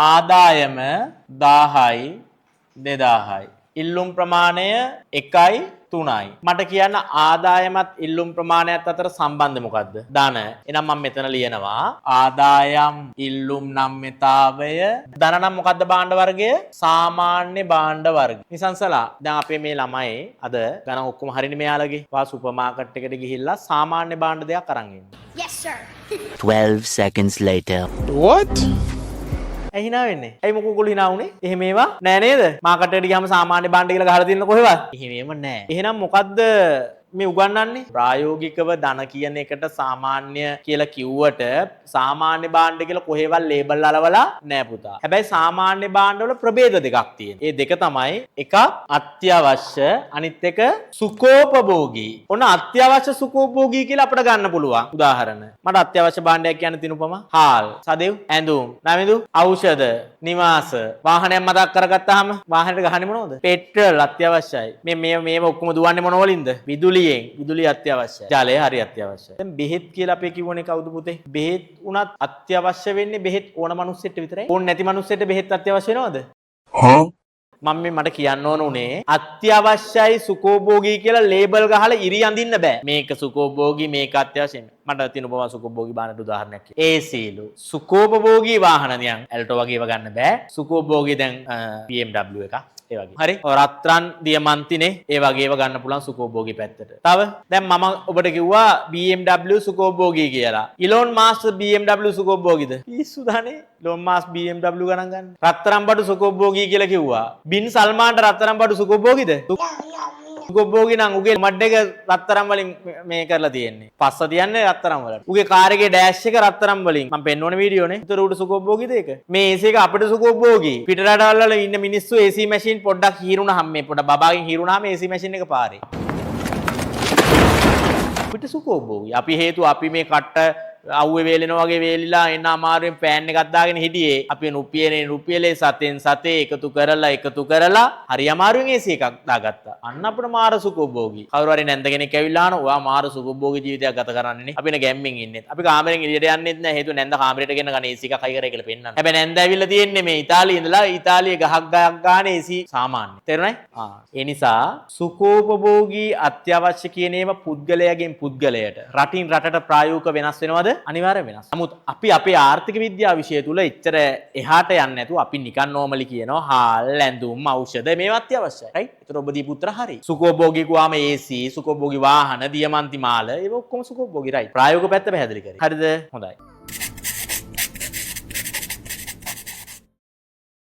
ආදායම 1000යි 2000යි. ඉල්ලුම් ප්‍රමාණය 1යි 3යි. මට කියන්න ආදායමත් ඉල්ලුම් ප්‍රමාණයත් අතර සම්බන්ධය මොකද්ද? ධන. එහෙනම් මම මෙතන ලියනවා ආදායම් ඉල්ලුම් නම්‍යතාවය ධන නම් මොකද්ද භාණ්ඩ වර්ගය? සාමාන්‍ය භාණ්ඩ වර්ගය. නිසංසලා දැන් අපේ මේ ළමයි අද ගණන් ඔක්කොම හරිනේ මෙයාලගේ. වා සුපර් මාකට් එකට ගිහිල්ලා සාමාන්‍ය භාණ්ඩ දෙයක් අරන් එන්න. Yes, sir. 12 seconds later. What? ඇයි hina වෙන්නේ? ඇයි මොකෝගොල්ලෝ hina වුනේ? එහෙම ඒවා නෑ නේද? මාකට් එකට ගියාම සාමාන්‍ය භාණ්ඩ කියලා ගහලා තියෙන කොහෙවත්? එහෙම නෑ. එහෙනම් මොකද්ද මේ උගන්වන්නේ? ප්‍රායෝගිකව ධන කියන එකට සාමාන්‍ය කියලා කිව්වට සාමාන්‍ය භාණ්ඩ කියලා කොහෙවත් ලේබල් අලවලා නෑ පුතා. හැබැයි සාමාන්‍ය භාණ්ඩ වල ප්‍රභේද දෙකක් තියෙනවා. ඒ දෙක තමයි එකක් අත්‍යවශ්‍ය අනිත් එක සුඛෝපභෝගී. ඔන්න අත්‍යවශ්‍ය සුඛෝපභෝගී කියලා අපිට ගන්න පුළුවන් උදාහරණ. මට අත්‍යවශ්‍ය භාණ්ඩයක් කියන්න තිනුපම හාල්, සදෙව්, ඇඳුම්, නමිදු, ඖෂධ, නිවාස, වාහනයක් මතක් කරගත්තාම වාහනේට ගහන්නේ මොනවද? පෙට්‍රල් අත්‍යවශ්‍යයි. මේව ඔක්කොම දුවන්නේ මොන වලින්ද? විදුලිය අත්‍යවශ්‍යයි. ජලය හරි අත්‍යවශ්‍යයි. දැන් බෙහෙත් කියලා අපි කියවනේ කවුද පුතේ? බෙහෙත් උනත් අත්‍යවශ්‍ය වෙන්නේ බෙහෙත් ඕන මිනිස්සෙට විතරයි. ඕන නැති මිනිස්සෙට බෙහෙත් අත්‍යවශ්‍ය වෙනවද? මම මට කියන්න ඕන උනේ අත්‍යවශ්‍යයි සුඛෝභෝගී කියලා ලේබල් ගහලා ඉරි අඳින්න බෑ. මේක සුඛෝභෝගී මේක අත්‍යවශ්‍යයි. මට තියෙන උපමා සුඛෝභෝගී වාහනට උදාහරණයක් කියන්න. AC ලු. සුඛෝභෝගී වාහන නියන් ඇල්ටෝ වගේ ඒවා ගන්න බෑ. සුඛෝභෝගී දැන් BMW එකක්. ඒ වගේ. හරි. රත්රන් දියමන්තිනේ ඒ වගේ ඒවා ගන්න පුළුවන් සුඛෝභෝගී පැත්තට. තව දැන් මම ඔබට කිව්වා BMW සුඛෝභෝගී කියලා. Elon mask BMW සුඛෝභෝගීද? පිස්සු දහනේ. ඉලෝන් මාස්ක් BMW ගණන් ගන්න. රත්තරන් බඩු සුඛෝභෝගී කියලා කිව්වා. බින් සල්මාන්ට රත්තරන් බඩු සුඛෝභෝගීද? සුඛෝභෝගී නම් උගේ මඩ එක රත්තරන් වලින් මේ කරලා තියෙන්නේ. පස්ස තියන්නේ රත්තරන් වලට. උගේ කාර් එකේ ඩෑෂ් එක රත්තරන් වලින්. මම පෙන්වන වීඩියෝනේ. ඒතර උඩ සුඛෝභෝගීද ඒක? මේ AC එක අපිට සුඛෝභෝගී. පිට රටවල් වල ඉන්න මිනිස්සු AC මැෂින් පොඩ්ඩක් හීරුණාම මේ පොඩ බබාගෙන් හීරුණාම AC මැෂින් එක පාරේ. අපිට සුඛෝභෝගී. අපි හේතුව අපි මේ කට්ට අවුවේ වේලෙනා වගේ වේලිලා එන්න අමාරුවෙන් පෑන් එකක් දාගෙන හිටියේ. අපි රුපියලේ සතෙන් සතේ එකතු කරලා හරි අමාරුවෙන් AC එකක් දාගත්තා. අන්න අපිට මාර සුඛෝභෝගී. කවුරු හරි නැන්ද කෙනෙක් ඇවිල්ලා අහනවා ඔයා මාර සුඛෝභෝගී ජීවිතයක් ගත කරන්නේනේ. අපි නේ ගැම්මෙන් ඉන්නේ. අපි කාමරෙන් එළියට යන්නෙත් නැහැ. හේතුව නැන්ද කාමරයට ගෙන ගන්න AC එකක් හයි කරේ කියලා පෙන්නන්න. හැබැයි නැන්ද ඇවිල්ලා තියෙන්නේ මේ ඉතාලියේ ඉඳලා ඉතාලියේ ගහක් ගන්න AC සාමාන්‍ය. තේරුණායි? ඒ නිසා සුඛෝපභෝගී අත්‍යවශ්‍ය කියන ඒවා පුද්ගලයාගෙන් පුද්ගලයට රටින් රටට ප්‍රායෝගික වෙනස් වෙනවද? අනිවාර්ය වෙනස්. නමුත් අපි අපේ ආර්ථික විද්‍යාව විෂය තුල එච්චර එහාට යන්නේ නැතුව අපි නිකන් නෝමලි කියනවා හාල්, ඇඳුම්, ඖෂධ මේවා අත්‍යවශ්‍යයි. රයිට්? ඒතර ඔබ දීපු උත්තර හරි. සුඛෝභෝගී කිව්වම AC, සුඛෝභෝගී වාහන, දියමන්ති මාල ඒවා ඔක්කොම සුඛෝභෝගී. රයිට්? ප්‍රායෝගික පැත්ත පැහැදිලි කරේ. හරිද? හොඳයි.